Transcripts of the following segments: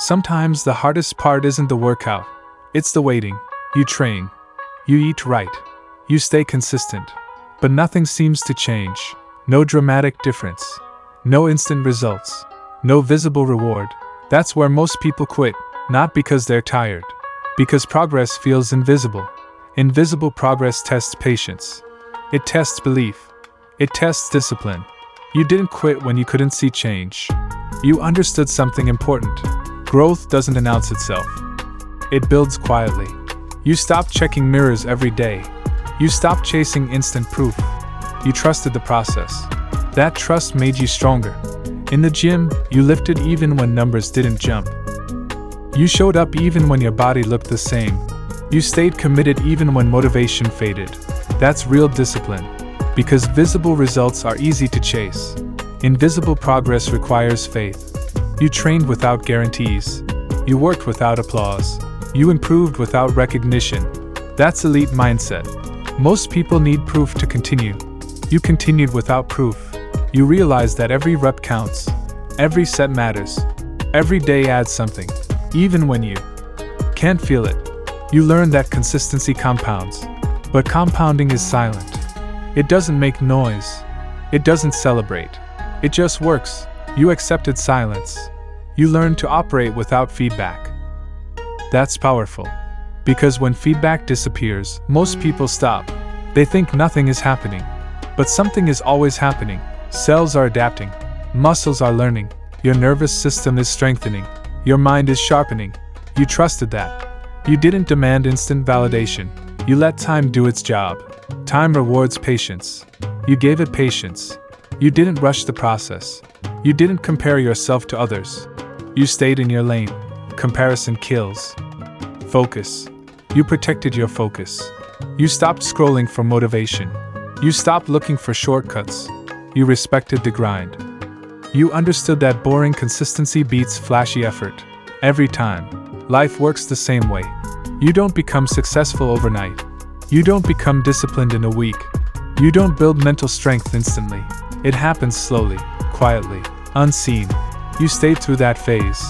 Sometimes the hardest part isn't the workout, it's the waiting. You train. You eat right. You stay consistent. But nothing seems to change. No dramatic difference. No instant results. No visible reward. That's where most people quit, not because they're tired. Because progress feels invisible. Invisible progress tests patience. It tests belief. It tests discipline. You didn't quit when you couldn't see change. You understood something important. Growth doesn't announce itself. It builds quietly. You stopped checking mirrors every day. You stopped chasing instant proof. You trusted the process. That trust made you stronger. In the gym, you lifted even when numbers didn't jump. You showed up even when your body looked the same. You stayed committed even when motivation faded. That's real discipline. Because visible results are easy to chase. Invisible progress requires faith. You trained without guarantees. You worked without applause. You improved without recognition. That's elite mindset. Most people need proof to continue. You continued without proof. You realized that every rep counts. Every set matters. Every day adds something. Even when you can't feel it. You learned that consistency compounds. But compounding is silent. It doesn't make noise. It doesn't celebrate. It just works. You accepted silence. You learned to operate without feedback. That's powerful. Because when feedback disappears, most people stop. They think nothing is happening. But something is always happening. Cells are adapting. Muscles are learning. Your nervous system is strengthening. Your mind is sharpening. You trusted that. You didn't demand instant validation. You let time do its job. Time rewards patience. You gave it patience. You didn't rush the process. You didn't compare yourself to others. You stayed in your lane. Comparison kills. Focus. You protected your focus. You stopped scrolling for motivation. You stopped looking for shortcuts. You respected the grind. You understood that boring consistency beats flashy effort. Every time. Life works the same way. You don't become successful overnight. You don't become disciplined in a week. You don't build mental strength instantly. It happens slowly, quietly, unseen. You stayed through that phase.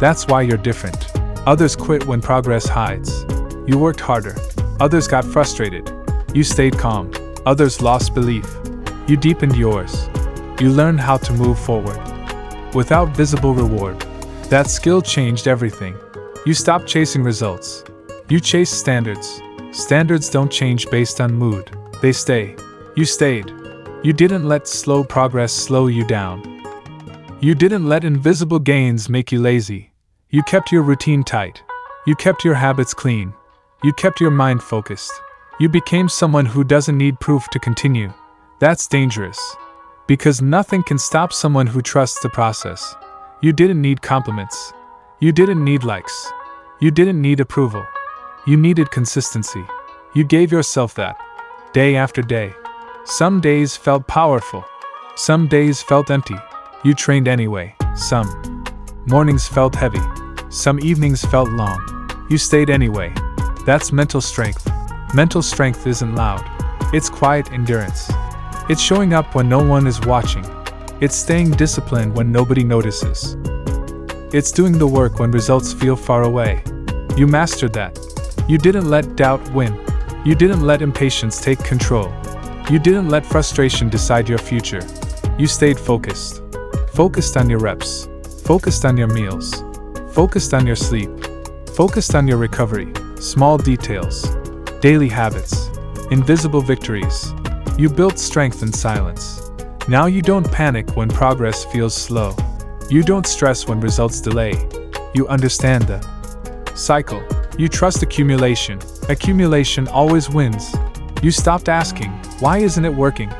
That's why you're different. Others quit when progress hides. You worked harder. Others got frustrated. You stayed calm. Others lost belief. You deepened yours. You learned how to move forward. Without visible reward. That skill changed everything. You stopped chasing results. You chased standards. Standards don't change based on mood. They stay. You stayed. You didn't let slow progress slow you down. You didn't let invisible gains make you lazy. You kept your routine tight. You kept your habits clean. You kept your mind focused. You became someone who doesn't need proof to continue. That's dangerous. Because nothing can stop someone who trusts the process. You didn't need compliments. You didn't need likes. You didn't need approval. You needed consistency. You gave yourself that. Day after day. Some days felt powerful. Some days felt empty. You trained anyway. Some mornings felt heavy. Some evenings felt long. You stayed anyway. That's mental strength. Mental strength isn't loud. It's quiet endurance. It's showing up when no one is watching. It's staying disciplined when nobody notices. It's doing the work when results feel far away. You mastered that. You didn't let doubt win. You didn't let impatience take control. You didn't let frustration decide your future. You stayed focused. Focused on your reps. Focused on your meals. Focused on your sleep. Focused on your recovery. Small details. Daily habits. Invisible victories. You built strength in silence. Now you don't panic when progress feels slow. You don't stress when results delay. You understand the cycle. You trust accumulation. Accumulation always wins. You stopped asking, why isn't it working?